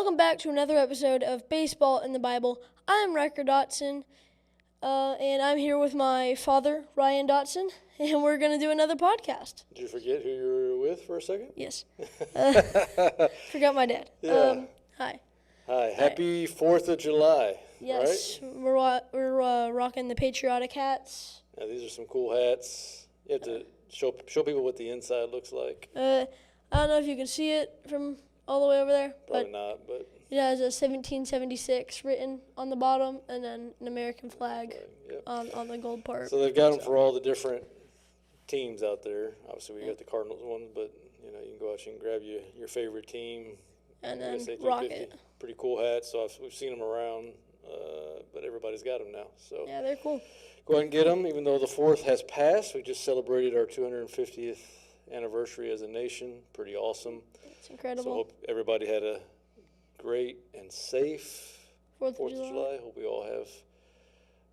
Welcome back to another episode of Baseball in the Bible. I'm Riker Dotson, and I'm here with my father, Ryan Dotson, and we're going to do another podcast. Did you forget who you were with for a second? Yes. Forgot my dad. Yeah. Hi. Hi. Happy 4th of July. Yes, right? we're rocking the patriotic hats. Now, these are some cool hats. You have to show people what the inside looks like. I don't know if you can see it from all the way over there. Probably not, but it has a 1776 written on the bottom, and then an American flag on the gold part. So they've got them for all the different teams out there. Obviously, we got the Cardinals one, but you can go out and grab your favorite team and then rock it. Pretty cool hats. So we've seen them around, but everybody's got them now. So yeah, they're cool. Go ahead and get them. Even though the 4th has passed, we just celebrated our 250th anniversary as a nation. Pretty awesome. It's incredible. So hope everybody had a great and safe 4th of July. Hope we all have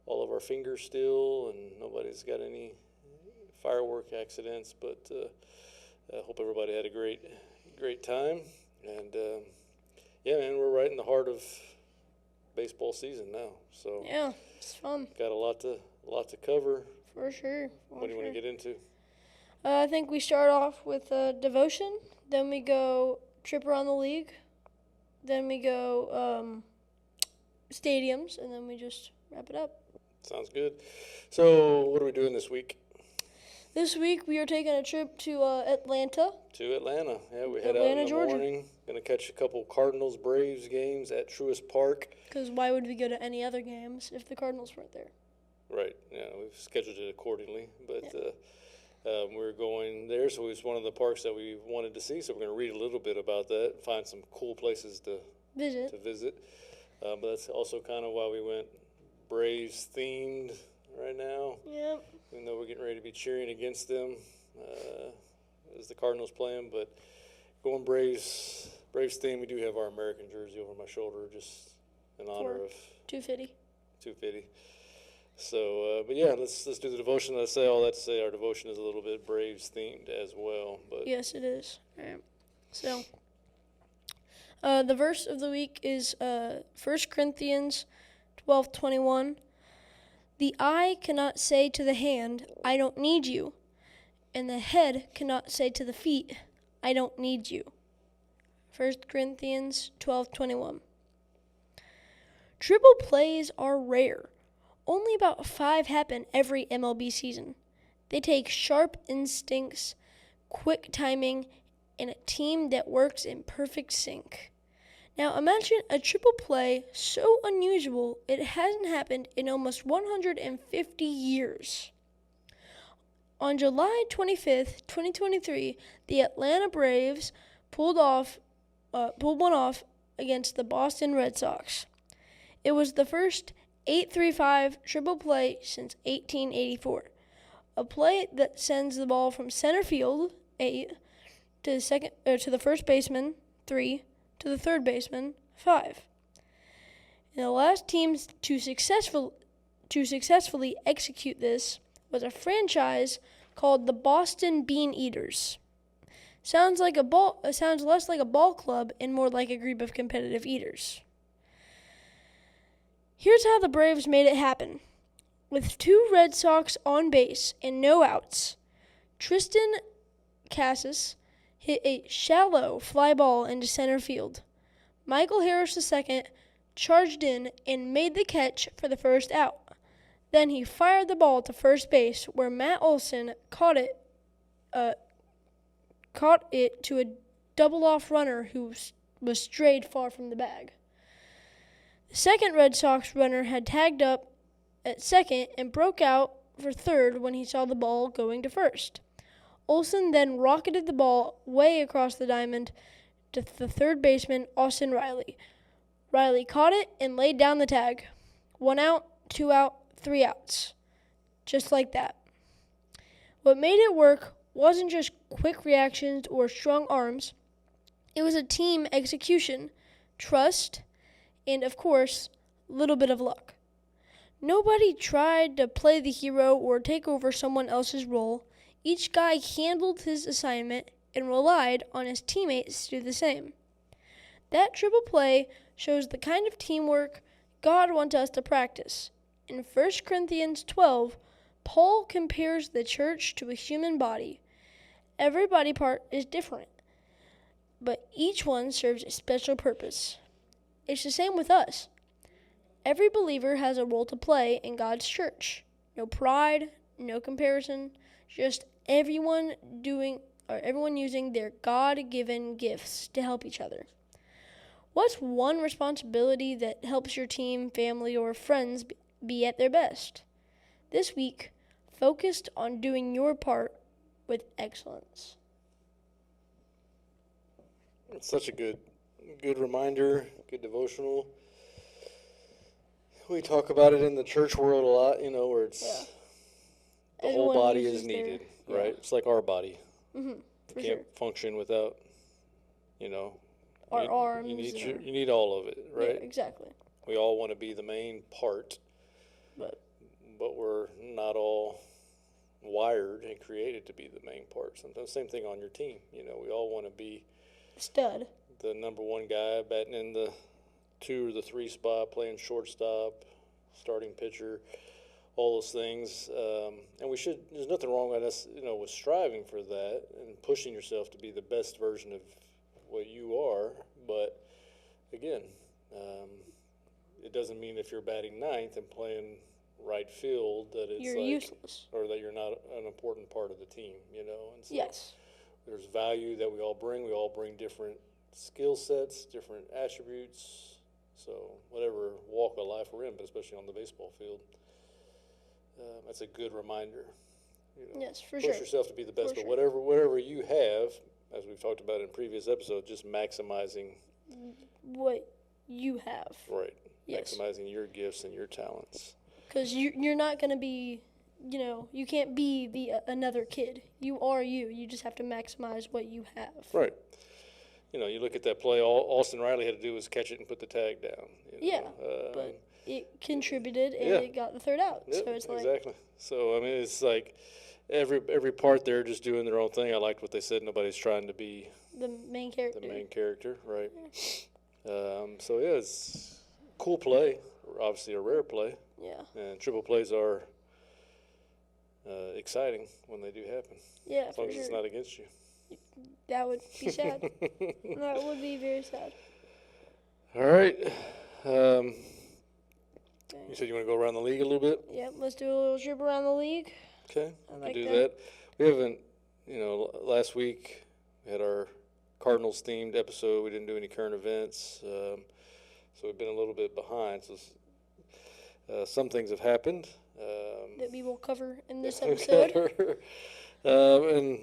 all of our fingers still and nobody's got any firework accidents. But I hope everybody had a great time. And yeah, man, we're right in the heart of baseball season now. So yeah, it's fun. Got a lot to cover. For sure. What do you want to get into? I think we start off with devotion. Then we go trip around the league. Then we go stadiums, and then we just wrap it up. Sounds good. So what are we doing this week? This week we are taking a trip to Atlanta. To Atlanta. Yeah, we head Atlanta, out in the Georgia. morning. Going to catch a couple Cardinals-Braves games at Truist Park. Because why would we go to any other games if the Cardinals weren't there? Right. Yeah, we've scheduled it accordingly. But we're going there, so it's one of the parks that we wanted to see. So we're going to read a little bit about that, find some cool places to visit. But that's also kind of why we went Braves-themed right now. Yep. Even though we're getting ready to be cheering against them as the Cardinals playing. But going Braves theme, we do have our American jersey over my shoulder just in honor of 250. 250. So, but yeah, let's do the devotion. Let's say all that to say our devotion is a little bit Braves themed as well. But yes, it is. All right. So, the verse of the week is 1 Corinthians 12:21. The eye cannot say to the hand, I don't need you, and the head cannot say to the feet, I don't need you. 1 Corinthians 12:21. Triple plays are rare. Only about 5 happen every MLB season. They take sharp instincts, quick timing, and a team that works in perfect sync. Now imagine a triple play so unusual it hasn't happened in almost 150 years. On July 25th, 2023, the Atlanta Braves pulled one off against the Boston Red Sox. It was the first 8-3-5 triple play since 1884. A play that sends the ball from center field 8 to the first baseman 3 to the third baseman 5. And the last teams to successfully execute this was a franchise called the Boston Bean Eaters. Sounds less like a ball club and more like a group of competitive eaters. Here's how the Braves made it happen. With 2 Red Sox on base and no outs, Tristan Casas hit a shallow fly ball into center field. Michael Harris II charged in and made the catch for the first out. Then he fired the ball to first base, where Matt Olson caught it to a double-off runner who was strayed far from the bag. The second Red Sox runner had tagged up at second and broke out for third when he saw the ball going to first. Olson then rocketed the ball way across the diamond to the third baseman, Austin Riley. Riley caught it and laid down the tag. 1 out, 2 out, 3 outs. Just like that. What made it work wasn't just quick reactions or strong arms. It was a team execution, trust, and, of course, a little bit of luck. Nobody tried to play the hero or take over someone else's role. Each guy handled his assignment and relied on his teammates to do the same. That triple play shows the kind of teamwork God wants us to practice. In 1 Corinthians 12, Paul compares the church to a human body. Every body part is different, but each one serves a special purpose. It's the same with us. Every believer has a role to play in God's church. No pride, no comparison, just everyone using their God-given gifts to help each other. What's one responsibility that helps your team, family, or friends be at their best? This week, focused on doing your part with excellence. It's such a good reminder, good devotional. We talk about it in the church world a lot, where it's the whole body is needed, right? Yeah. It's like our body. Mm-hmm, you can't function without, our arms. You need all of it, right? Yeah, exactly. We all want to be the main part, but we're not all wired and created to be the main part. Sometimes same thing on your team. We all want to be stud, the number one guy, batting in the 2 or the 3 spot, playing shortstop, starting pitcher, all those things. And there's nothing wrong with us, with striving for that and pushing yourself to be the best version of what you are. But again, it doesn't mean if you're batting ninth and playing right field that it's you're useless, or that you're not an important part of the team, And so yes, there's value that we all bring. We all bring different skill sets, different attributes. So whatever walk of life we're in, but especially on the baseball field, that's a good reminder. Yes, for push sure. Push yourself to be the best, for but sure. whatever you have, as we've talked about in previous episodes, just maximizing what you have. Right. Yes. Maximizing your gifts and your talents. Because you're not going to be, you can't be another kid. You are you. You just have to maximize what you have. Right. You look at that play, all Austin Riley had to do was catch it and put the tag down. Yeah, but it contributed and it got the third out. Yep, so it's like exactly. So, it's like every part there just doing their own thing. I liked what they said. Nobody's trying to be the main character. Right. Yeah. It's cool play, obviously a rare play. Yeah. And triple plays are exciting when they do happen. Yeah, as long as it's not against you. That would be sad. That would be very sad. All right. You said you want to go around the league a little bit? Yep, let's do a little trip around the league. Okay, we can do that. We haven't, last week we had our Cardinals themed episode. We didn't do any current events, so we've been a little bit behind. So some things have happened that we will cover in this episode. And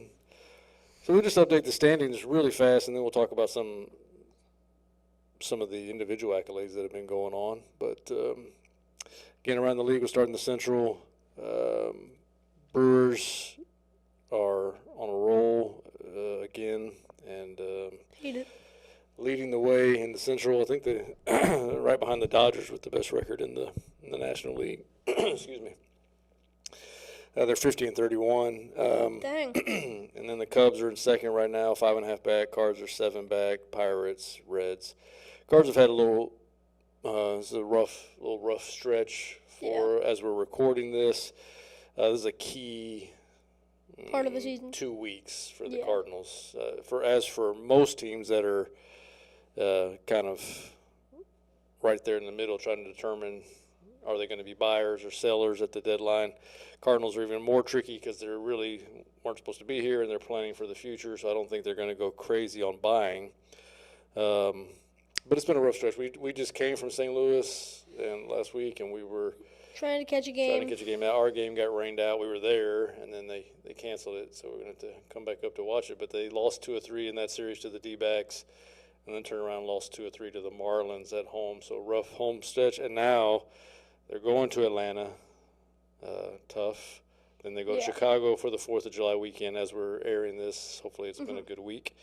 so we'll just update the standings really fast, and then we'll talk about some of the individual accolades that have been going on. But again, around the league, we'll start in the Central. Brewers are on a roll again, and leading the way in the Central. I think they right behind the Dodgers with the best record in the National League. Excuse me. They're 50-31. Dang. And then the Cubs are in second right now, 5.5 back. Cards are 7 back. Pirates, Reds. Cards have had a little. It's a rough stretch as we're recording this. This is a key part of the season. 2 weeks for the Cardinals. For most teams that are kind of right there in the middle, trying to determine are they going to be buyers or sellers at the deadline. Cardinals are even more tricky because they really weren't supposed to be here and they're planning for the future, so I don't think they're going to go crazy on buying. But it's been a rough stretch. We just came from St. Louis last week, and we were trying to catch a game. Our game got rained out. We were there, and then they canceled it, so we're going to have to come back up to watch it. But they lost 2 or 3 in that series to the D-backs, and then turned around and lost 2 or 3 to the Marlins at home. So rough home stretch, and now they're going to Atlanta. Tough. Then they go to Chicago for the 4th of July weekend as we're airing this. Hopefully it's been a good week.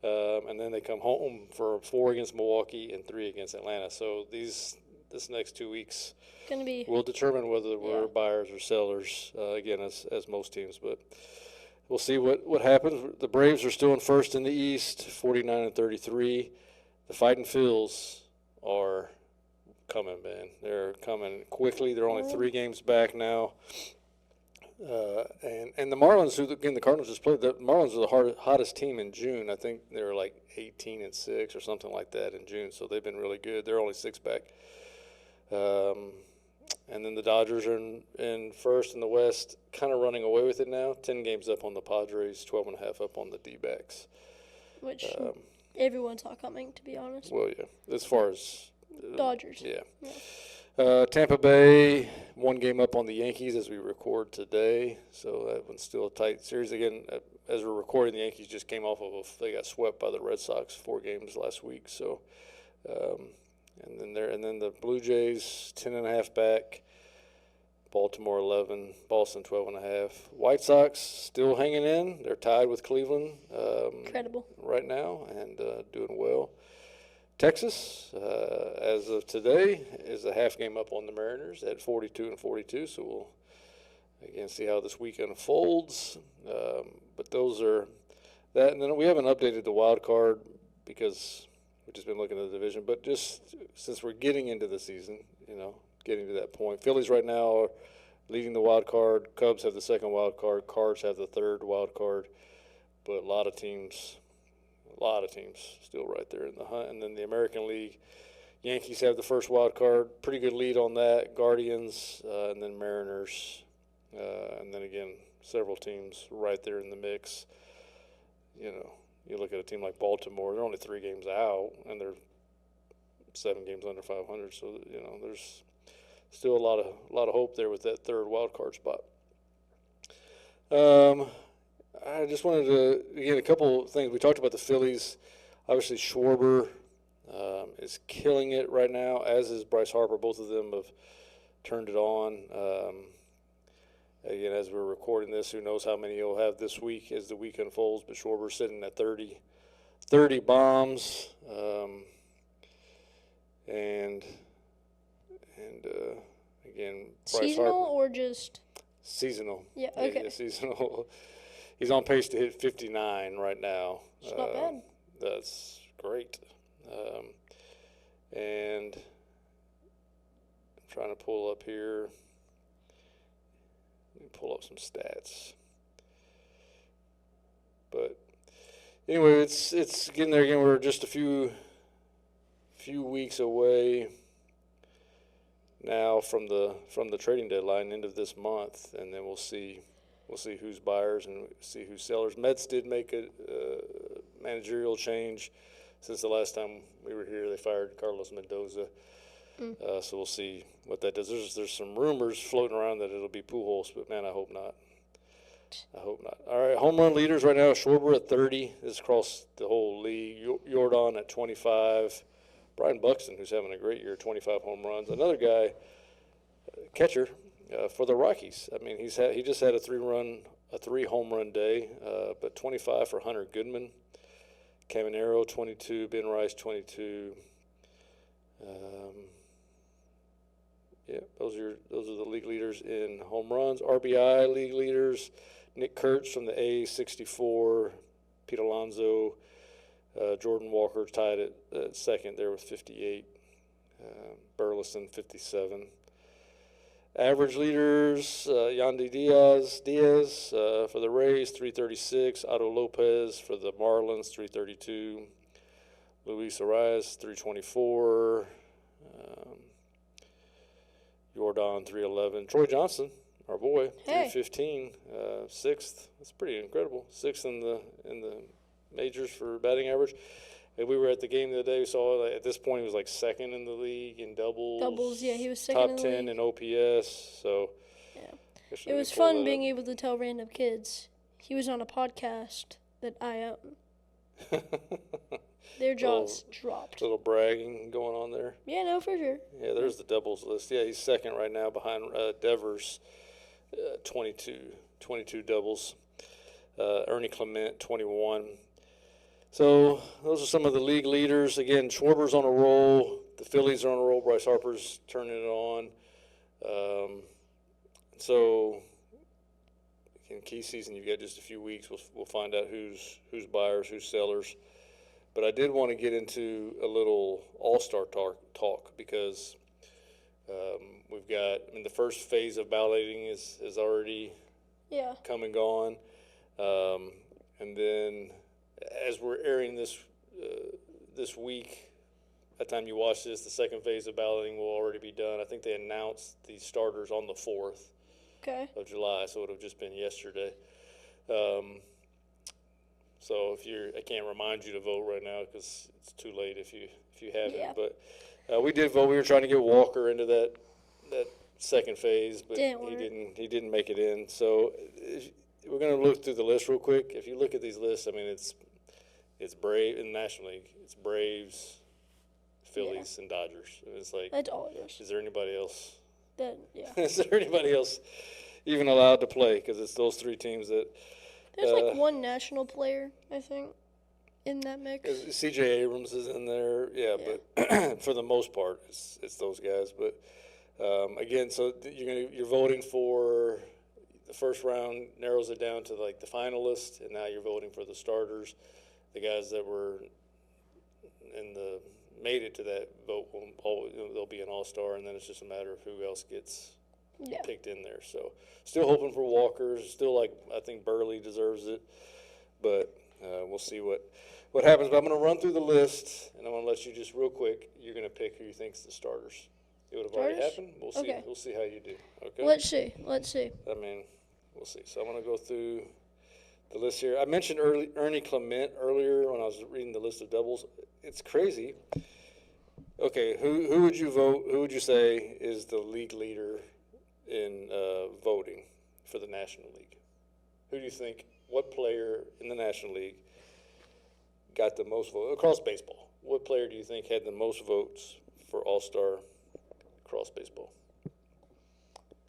And then they come home for 4 against Milwaukee and 3 against Atlanta. So this next 2 weeks will determine whether we're buyers or sellers, again, as most teams. But we'll see what happens. The Braves are still in first in the East, 49-33. the Fighting Phils are coming, man. They're coming quickly. They're only 3 games back now. And the Marlins, who again the Cardinals just played, the Marlins are the hottest team in June. I think they were like 18-6 or something like that in June. So they've been really good. They're only 6 back. And then the Dodgers are in first in the West, kind of running away with it now. 10 games up on the Padres, 12.5 up on the D-backs. Which everyone saw coming, to be honest. Well, yeah, as far as Dodgers. Yeah. Tampa Bay, 1 game up on the Yankees as we record today. So that one's still a tight series. Again, as we're recording, the Yankees just came off of they got swept by the Red Sox 4 games last week. So, and then the Blue Jays 10.5 back. Baltimore 11, Boston 12.5. White Sox still hanging in. They're tied with Cleveland. Incredible. Right now and doing well. Texas, as of today, is a half game up on the Mariners at 42-42. So we'll again see how this week unfolds. But those are that, and then we haven't updated the wild card because we've just been looking at the division. But just since we're getting into the season, getting to that point. Phillies right now are leading the wild card. Cubs have the second wild card. Cards have the third wild card. But a lot of teams still right there in the hunt. And then the American League, Yankees have the first wild card. Pretty good lead on that. Guardians, and then Mariners. And then again, several teams right there in the mix. You look at a team like Baltimore, they're only 3 games out, and they're 7 games under 500. So, there's still a lot of hope there with that third wild card spot. I just wanted to, again, a couple of things. We talked about the Phillies. Obviously, Schwarber is killing it right now, as is Bryce Harper. Both of them have turned it on. Again, as we're recording this, who knows how many he'll have this week as the week unfolds, but Schwarber's sitting at 30 bombs. And again, Bryce seasonal Harper. Or just seasonal? Yeah, okay. Yeah, seasonal. He's on pace to hit 59 right now. It's not bad. That's great. And I'm trying to pull up here. Let me pull up some stats. But anyway, it's getting there again. We're just a few weeks away now from the trading deadline, end of this month, and then we'll see who's buyers and see who's sellers. Mets did make a managerial change since the last time we were here. They fired Carlos Mendoza, so we'll see what that does. There's some rumors floating around that it'll be Pujols, but man, I hope not. All right, home run leaders right now: Schwarber at 30. This is across the whole league. Jordan at 25. Brian Buxton, who's having a great year, 25 home runs. Another guy, catcher, for the Rockies. I mean, he just had a 3 home run day, but 25 for Hunter Goodman. Caminero 22, Ben Rice 22. Those are the league leaders in home runs. RBI league leaders: Nick Kurtz from the A's 64, Pete Alonso. Jordan Walker tied at second there with 58. Burleson 57. Average leaders: Yandy Diaz for the Rays 336. Otto Lopez for the Marlins 332. Luis Arias 324. Jordan 311. Troy Johnson, our boy, 315. Sixth. That's pretty incredible. Sixth in the majors for batting average. And we were at the game the other day. We saw at this point he was like second in the league in doubles. Yeah, he was second in the top 10 in OPS. So yeah, it was fun being able to tell random kids he was on a podcast that I own. Their jaws dropped. Little bragging going on there. Yeah, no, for sure. Yeah, there's the doubles list. Yeah, he's second right now behind Devers, 22 doubles. Ernie Clement, 21. So those are some of the league leaders. Again, Schwarber's on a roll. The Phillies are on a roll. Bryce Harper's turning it on. So in key season, you've got just a few weeks. We'll find out who's buyers, who's sellers. But I did want to get into a little all-star talk because we've got, the first phase of balloting is already come and gone. And then as we're airing this week, by the time you watch this, the second phase of balloting will already be done. I think they announced the starters on the 4th of July, so it would have just been yesterday. So I can't remind you to vote right now because it's too late if you haven't. Yeah. But we did vote. We were trying to get Walker into that second phase, but he didn't make it in. So we're going to look through the list real quick. If you look at these lists, it's Brave in the National League. It's Braves, Phillies, and Dodgers. And it's like, that's all it is. Is there anybody else? Is there anybody else even allowed to play? Because it's those three teams that. There's like one national player, I think, in that mix. C.J. Abrams is in there, but for the most part, it's those guys. But again, so you're voting for the first round, narrows it down to like the finalists, and now you're voting for the starters, the guys that were made it to that vote. They'll be an all-star, and then it's just a matter of who else gets picked in there. So still hoping for Walker. Still I think Burley deserves it, but we'll see what happens. But I'm going to run through the list, and I'm going to let you just real quick. You're going to pick who you think's the starters. It would have already happened. We'll see. Okay. We'll see how you do. Okay. Let's see. We'll see. So I'm going to go through the list here. I mentioned Ernie Clement earlier when I was reading the list of doubles. It's crazy. Okay, who would you vote? Who would you say is the league leader in voting for the National League? Who do you think? What player in the National League got the most votes across baseball? What player do you think had the most votes for All-Star across baseball?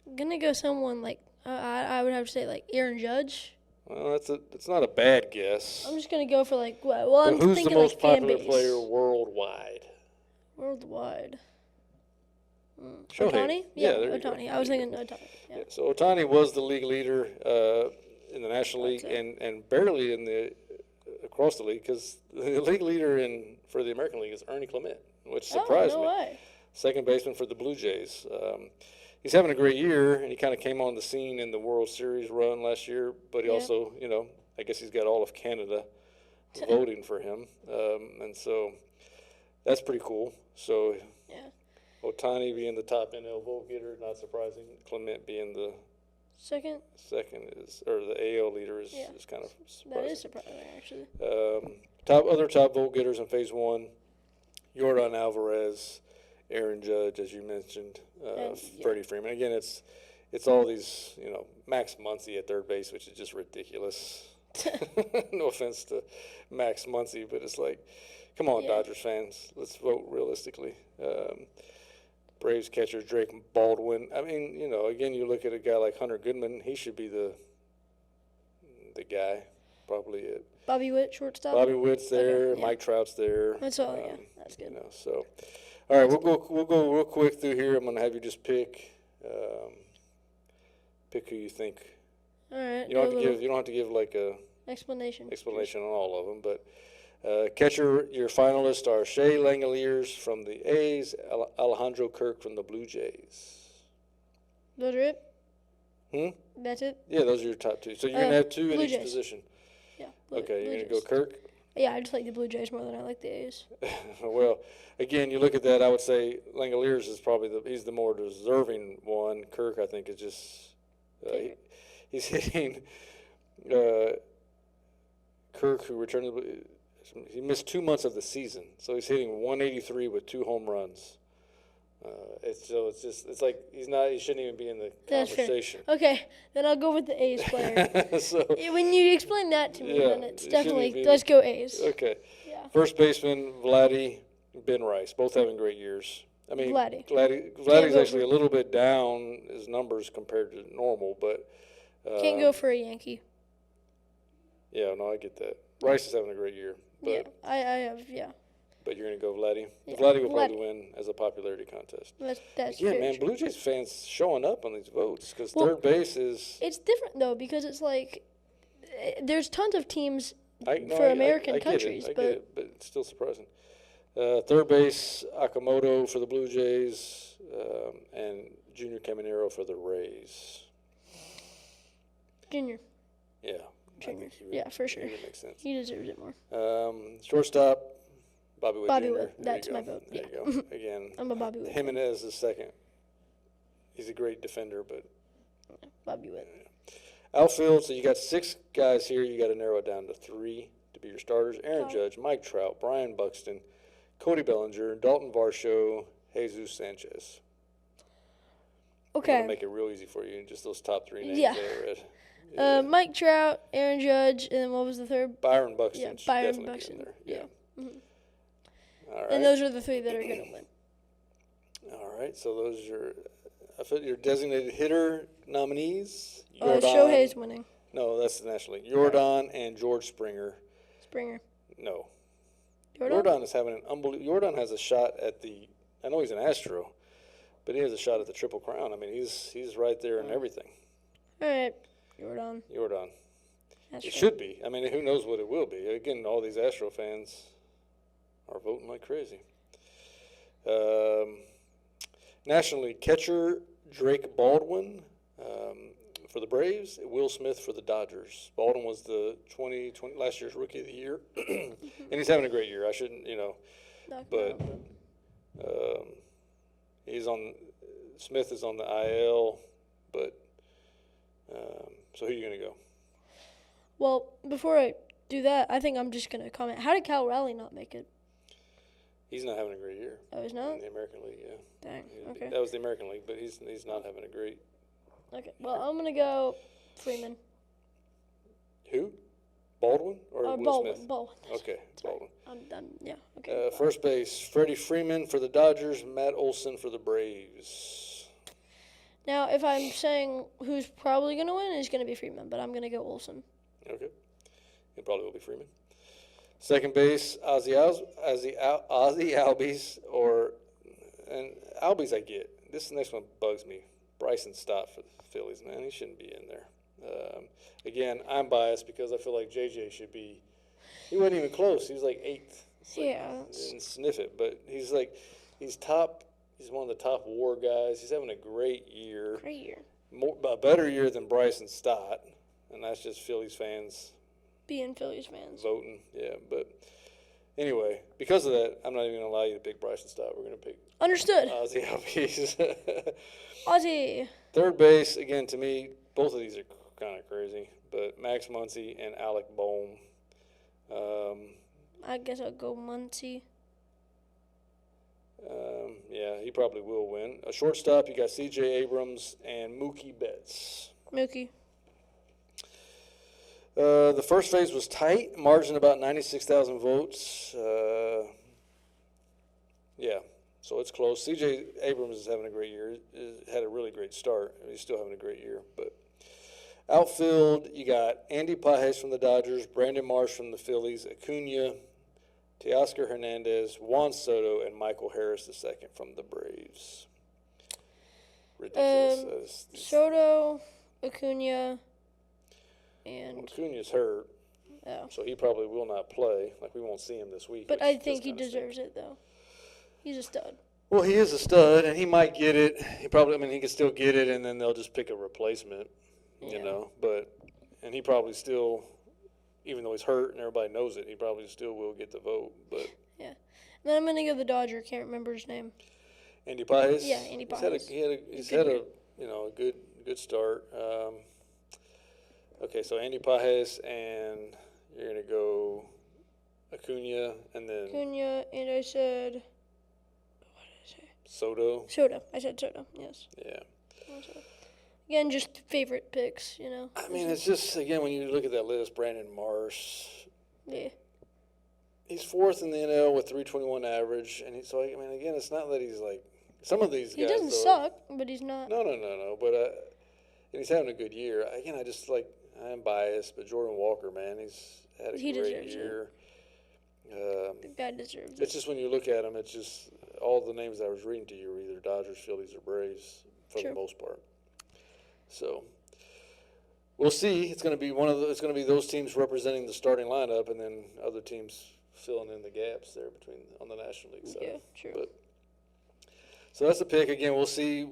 I'm gonna go someone like I would have to say like Aaron Judge. Well, it's not a bad guess. I'm just gonna go for like what? Well, I'm who's thinking the most like popular fan base. player worldwide? Worldwide. Shohei. Ohtani? Yeah, Ohtani. I was thinking Ohtani. Yeah. So Ohtani was the league leader in the National League Okay. and barely in the across the league because the league leader for the American League is Ernie Clement, which surprised no me. way. Second baseman for the Blue Jays. He's having a great year, and he kind of came on the scene in the World Series run last year, but he also, I guess he's got all of Canada voting for him. And so that's pretty cool. So Ohtani being the top NL vote getter, not surprising. Clement being the second or the AL leader is kind of surprising. That is surprising, actually. Other top vote getters in Phase 1, Yordan Alvarez, Aaron Judge, as you mentioned, Freddie Freeman. Again, it's all these, Max Muncy at third base, which is just ridiculous. No offense to Max Muncy, but it's like, come on, Dodgers fans, let's vote realistically. Braves catcher Drake Baldwin. Again, you look at a guy like Hunter Goodman, he should be the guy, probably it. Bobby Witt, shortstop. Bobby Witt's there. Okay, Mike Trout's there. That's all. That's good. So, all right, we'll go real quick through here. I'm going to have you just pick who you think. All right. You don't have to give like a explanation on all of them, but. Catcher, your finalists are Shea Langeliers from the A's, Alejandro Kirk from the Blue Jays. Those are it? That's it? Yeah, those are your top two. So you're going to have two in each Jays. position. Yeah. Okay, you're going to go Kirk? Yeah, I just like the Blue Jays more than I like the A's. Well, again, you look at that, I would say Langeliers is probably he's the more deserving one. Kirk, I think, is just he's hitting Kirk, who returned he missed 2 months of the season, so he's hitting 183 with 2 home runs. It's like he shouldn't even be in the conversation. Fair. Okay, then I'll go with the A's player. When you explain that to me, then it's definitely let's go A's. Okay. Yeah. First baseman Vladdy, Ben Rice, both having great years. Vladdy's actually a little bit down his numbers compared to normal, but can't go for a Yankee. Yeah, no, I get that. Rice is having a great year. But, I have. But you're going to go Vladdy? Yeah. Vladdy will probably win as a popularity contest. That's man, true. Blue Jays fans showing up on these votes because third base is... It's different, though, because it's like there's tons of teams for American I countries. get it, but it's still surprising. Third base, Akamoto for the Blue Jays, and Junior Caminero for the Rays. Junior. Yeah. Junior. Yeah, for sure. It makes sense. He deserves it more. Shortstop, Bobby Witt Bobby Jr. Witt. That's my vote. There Yeah. you go. Again, I'm a Bobby Witt. Jimenez is second. He's a great defender, but Bobby Witt. Outfield, so you got 6 guys here. You got to narrow it down to 3 to be your starters. Aaron Judge, Mike Trout, Brian Buxton, Cody Bellinger, Dalton Varsho, Jesus Sanchez. Okay. I'm going to make it real easy for you. Just those top 3 names Yeah. that I read. Yeah. Mike Trout, Aaron Judge, and then what was the third? Byron Buxton. Yeah, should Byron definitely Buxton. Be in there. Yeah. Mm-hmm. All right. And those are the 3 that are going to win. All right. So those are your designated hitter nominees. Shohei's winning. No, that's the National League. Jordan and George Springer. Springer. No. Jordan is having an unbelievable. Jordan has a shot at the. I know he's an Astro, but he has a shot at the Triple Crown. I mean, he's right there in everything. All right. Jordan. It should be. I mean, who knows what it will be? Again, all these Astro fans are voting like crazy. National League catcher Drake Baldwin for the Braves. Will Smith for the Dodgers. Baldwin was the 2020 last year's Rookie of the Year, and he's having a great year. I shouldn't, but he's on. Smith is on the IL, but so who are you going to go? Well, before I do that, I think I'm just going to comment. How did Cal Raleigh not make it? He's not having a great year. Oh, he's not? In the American League, yeah. Dang, okay. That was the American League, but he's not having a great. Okay, well, I'm going to go Freeman. Who? Baldwin or Will Baldwin, Smith? Baldwin. Okay, Sorry. Baldwin. I'm done. Yeah, okay. First base, Freddie Freeman for the Dodgers, Matt Olson for the Braves. Now, if I'm saying who's probably going to win, it's going to be Freeman, but I'm going to go Olson. Okay. It probably will be Freeman. Second base, Ozzie Albies, and Albies I get. This next one bugs me. Bryson Stott for the Phillies, man. He shouldn't be in there. Again, I'm biased because I feel like JJ should be. He wasn't even close. He was like 8th. Didn't sniff it, but he's top. He's one of the top WAR guys. He's having a great year. A better year than Bryson Stott, and that's just Phillies fans. Being Phillies fans. Voting, yeah. But anyway, because of that, I'm not even going to allow you to pick Bryson Stott. We're going to pick Understood. Ozzie Albies. Ozzie. Third base, again, to me, both of these are kind of crazy, but Max Muncy and Alec Bohm. I guess I'll go Muncy. Yeah, he probably will win. A shortstop, you got C.J. Abrams and Mookie Betts. Mookie. The first phase was tight, margin about 96,000 votes. Yeah, so it's close. C.J. Abrams is having a great year. Had a really great start. He's still having a great year. But outfield, you got Andy Pages from the Dodgers, Brandon Marsh from the Phillies, Acuna, Teoscar Hernandez, Juan Soto, and Michael Harris II from the Braves. Ridiculous. Soto, Acuna, and Acuna's hurt, so he probably will not play. Like, we won't see him this week. But I think he deserves it, though. He's a stud. Well, he is a stud, and he might get it. He can still get it, and then they'll just pick a replacement, you know. And he probably still, even though he's hurt and everybody knows it, he probably still will get the vote. But yeah. And then I'm going to go the Dodger. Can't remember his name. Andy Pages? Yeah, Andy Pages. He's had a good start. Okay, so Andy Pages, and you're going to go Acuna, and then Acuna, and I said, what did I say? Soto. I said Soto, yes. Yeah. Again, just favorite picks, you know. I mean, it's just, again, when you look at that list, Brandon Marsh. Yeah. He's 4th in the NL with 321 average, and again, it's not that he's like some of these guys. He doesn't suck, but he's not. No. But and he's having a good year. Again, I'm biased, but Jordan Walker, man, he's had a great year. The guy deserves it. It's just when you look at him, it's just all the names I was reading to you are either Dodgers, Phillies, or Braves for the most part. So, we'll see. It's going to be it's going to be those teams representing the starting lineup, and then other teams filling in the gaps there between on the National League side. Yeah, true. But, so that's the pick. Again, we'll see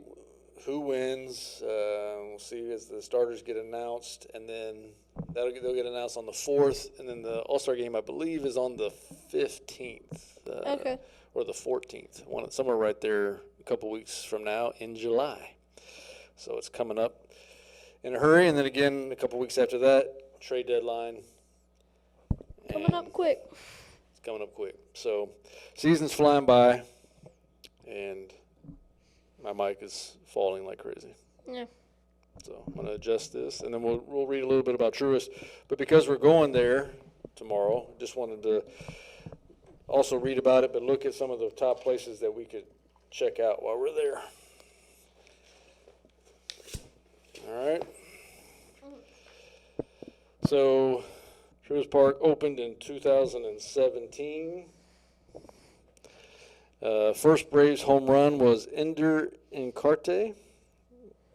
who wins. We'll see as the starters get announced, and then they'll get announced on the 4th, and then the All-Star game, I believe, is on the 15th. Okay. Or the 14th, somewhere right there a couple weeks from now in July. So it's coming up in a hurry, and then again a couple weeks after that, trade deadline. Coming up quick. It's coming up quick. So season's flying by, and my mic is falling like crazy. Yeah. So I'm going to adjust this, and then we'll read a little bit about Truist. But because we're going there tomorrow, just wanted to also read about it, but look at some of the top places that we could check out while we're there. All right. So Truist Park opened in 2017. First Braves home run was Ender Inciarte.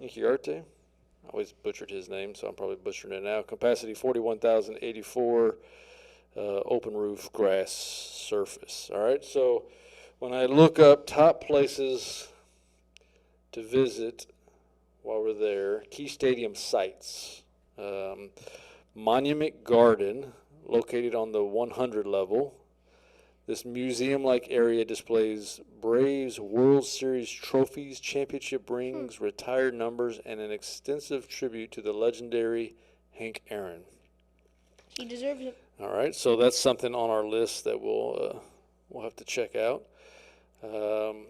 I always butchered his name, so I'm probably butchering it now. Capacity 41,084, open roof grass surface. All right, so when I look up top places to visit while we're there, key stadium sites. Monument Garden, located on the 100 level. This museum-like area displays Braves World Series trophies, championship rings, retired numbers, and an extensive tribute to the legendary Hank Aaron. He deserves it. All right, so that's something on our list that we'll have to check out. The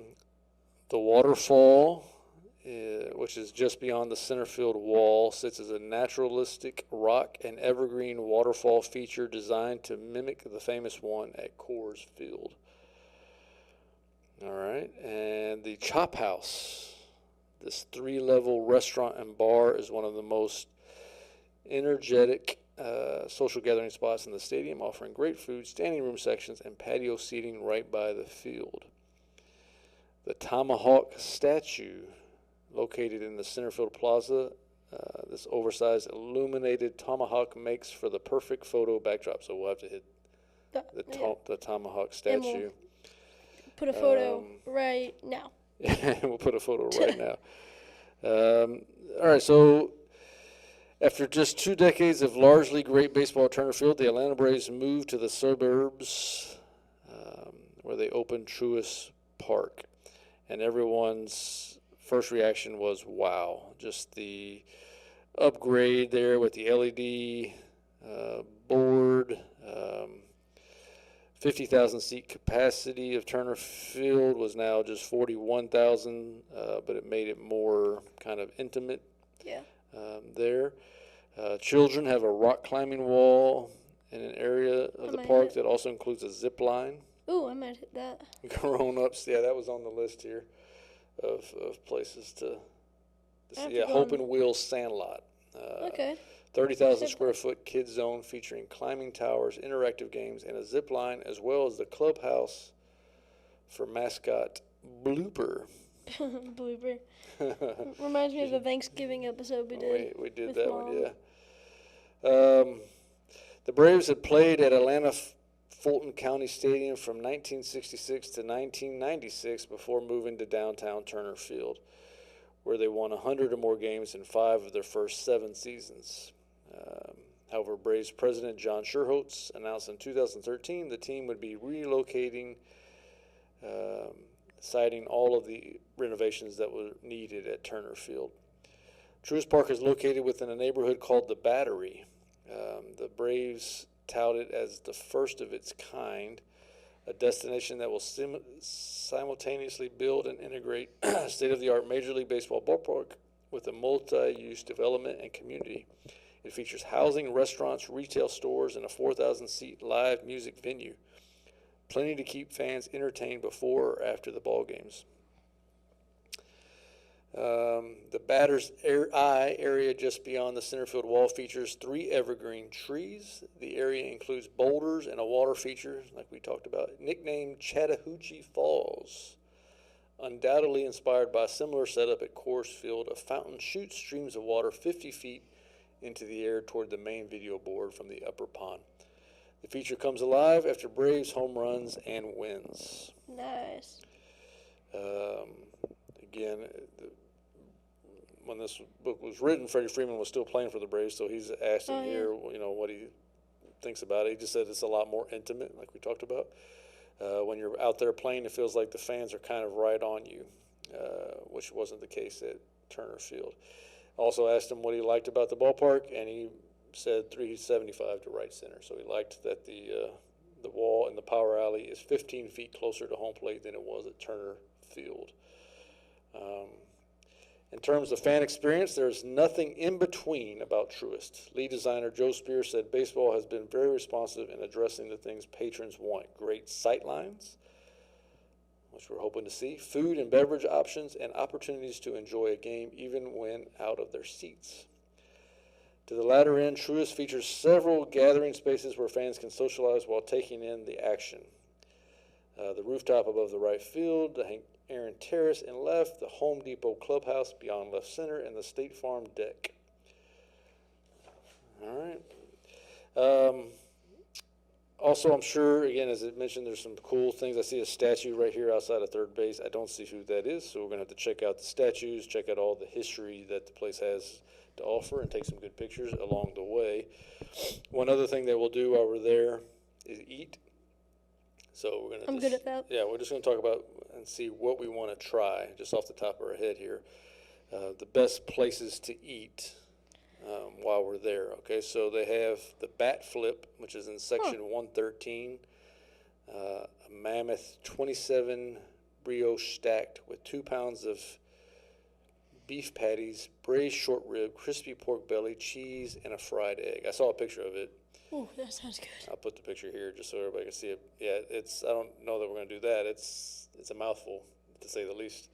waterfall, which is just beyond the center field wall, sits as a naturalistic rock and evergreen waterfall feature designed to mimic the famous one at Coors Field. All right, and the Chop House, this 3-level restaurant and bar, is one of the most energetic social gathering spots in the stadium, offering great food, standing room sections, and patio seating right by the field. The Tomahawk statue, located in the Centerfield Plaza, this oversized illuminated tomahawk makes for the perfect photo backdrop. So we'll have to hit the tomahawk statue. We'll put a photo right now. We'll put a photo right now. All right, so after just 2 decades of largely great baseball at Turner Field, the Atlanta Braves moved to the suburbs where they opened Truist Park. And everyone's first reaction was, wow, just the upgrade there with the LED board, 50,000 seat capacity of Turner Field was now just 41,000, but it made it more kind of intimate there. Children have a rock climbing wall in an area of the park that also includes a zip line. Ooh, I might hit that. Grown-ups, that was on the list here of places to see. Yeah, Hope and Wheels Sandlot. Okay. 30,000 square foot kids zone featuring climbing towers, interactive games, and a zip line, as well as the clubhouse for mascot Blooper. Blooper. Reminds me of the Thanksgiving episode we did. We did that Mom. One, yeah. The Braves had played at Atlanta Fulton County Stadium from 1966 to 1996 before moving to downtown Turner Field, where they won 100 or more games in 5 of their first 7 seasons. However, Braves president John Schuerholz announced in 2013 the team would be relocating, citing all of the renovations that were needed at Turner Field. Truist Park is located within a neighborhood called the Battery. The Braves tout it as the first of its kind, a destination that will simultaneously build and integrate state-of-the-art Major League Baseball ballpark with a multi-use development and community. It features housing, restaurants, retail stores, and a 4,000-seat live music venue. Plenty to keep fans entertained before or after the ball games. The Batter's Eye area just beyond the center field wall features 3 evergreen trees. The area includes boulders and a water feature, like we talked about, nicknamed Chattahoochee Falls. Undoubtedly inspired by a similar setup at Coors Field, a fountain shoots streams of water 50 feet into the air toward the main video board from the upper pond. The feature comes alive after Braves home runs and wins. Nice. Again, when this book was written, Freddie Freeman was still playing for the Braves, so he's asked him here, what he thinks about it. He just said it's a lot more intimate, like we talked about. When you're out there playing, it feels like the fans are kind of right on you, which wasn't the case at Turner Field. Also asked him what he liked about the ballpark, and he said 375 to right center. So he liked that the wall in the power alley is 15 feet closer to home plate than it was at Turner Field. In terms of fan experience, there's nothing in between about Truist. Lead designer Joe Spear said baseball has been very responsive in addressing the things patrons want. Great sight lines, which we're hoping to see, food and beverage options, and opportunities to enjoy a game even when out of their seats. To the latter end, Truist features several gathering spaces where fans can socialize while taking in the action. The rooftop above the right field, the Hank Aaron Terrace in left, the Home Depot clubhouse beyond left center, and the State Farm deck. All right. Also, I'm sure, again, as I mentioned, there's some cool things. I see a statue right here outside of third base. I don't see who that is, so we're going to have to check out the statues, check out all the history that the place has to offer, and take some good pictures along the way. One other thing that we'll do while we're there is eat. So we're going to good at that. Yeah, we're just going to talk about and see what we want to try, just off the top of our head here. The best places to eat while we're there. Okay, so they have the bat flip, which is in section 113, a mammoth 27 brioche stacked with 2 pounds of beef patties, braised short rib, crispy pork belly, cheese, and a fried egg. I saw a picture of it. Oh, that sounds good. I'll put the picture here just so everybody can see it. Yeah, I don't know that we're going to do that. It's a mouthful, to say the least.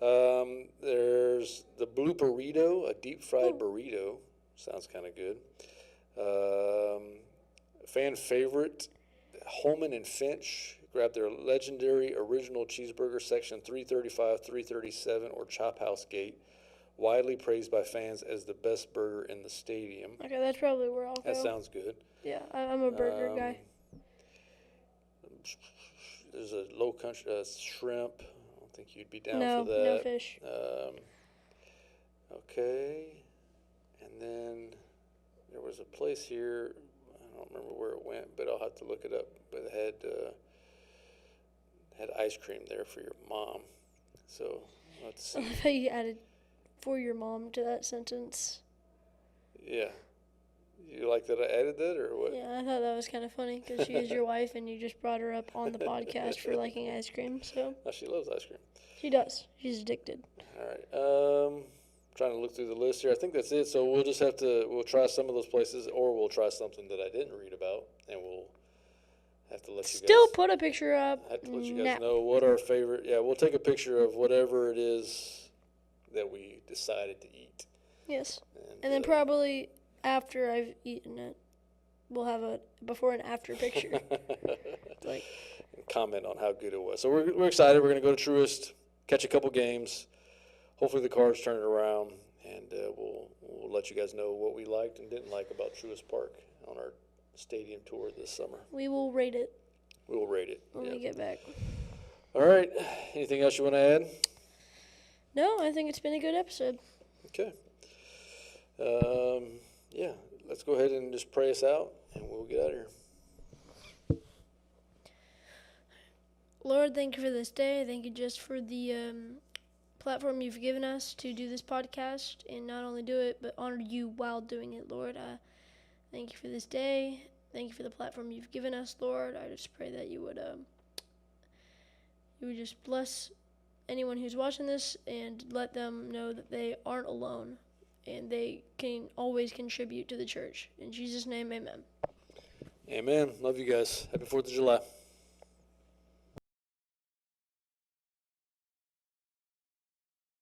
There's the blue burrito, a deep fried burrito. Sounds kind of good. Fan favorite, Holman and Finch. Grab their legendary original cheeseburger, section 335, 337, or Chop House Gate. Widely praised by fans as the best burger in the stadium. Okay, that's probably where I'll go. That sounds good. Yeah, I'm a burger guy. There's a low country shrimp. I don't think you'd be down No, for that. no fish. Okay. And then there was a place here. I don't remember where it went, but I'll have to look it up. But it had ice cream there for your mom. So let's see. I love how you added "for your mom" to that sentence. Yeah. You like that I added that, or what? Yeah, I thought that was kind of funny because she is your wife and you just brought her up on the podcast for liking ice cream. So Oh, she loves ice cream. she does. She's addicted. All right. Trying to look through the list here. I think that's it. So we'll just we'll try some of those places, or we'll try something that I didn't read about, and we'll have to let you Still guys. put a picture up. Have to let you guys know what our favorite. Yeah, we'll take a picture of whatever it is that we decided to eat. Yes. And then probably after I've eaten it, we'll have a before and after picture. And comment on how good it was. So we're excited. We're going to go to Truist, catch a couple games. Hopefully the Cards turn it around, and we'll let you guys know what we liked and didn't like about Truist Park on our stadium tour this summer. We will rate it. We will rate it when we get back. All right. Anything else you want to add? No, I think it's been a good episode. Okay. Yeah, let's go ahead and just pray us out, and we'll get out of here. Lord, thank you for this day. Thank you just for the platform you've given us to do this podcast, and not only do it, but honor you while doing it, Lord. Thank you for this day. Thank you for the platform you've given us, Lord. I just pray that you would just bless anyone who's watching this and let them know that they aren't alone and they can always contribute to the church. In Jesus' name, amen. Amen. Love you guys. Happy 4th of July.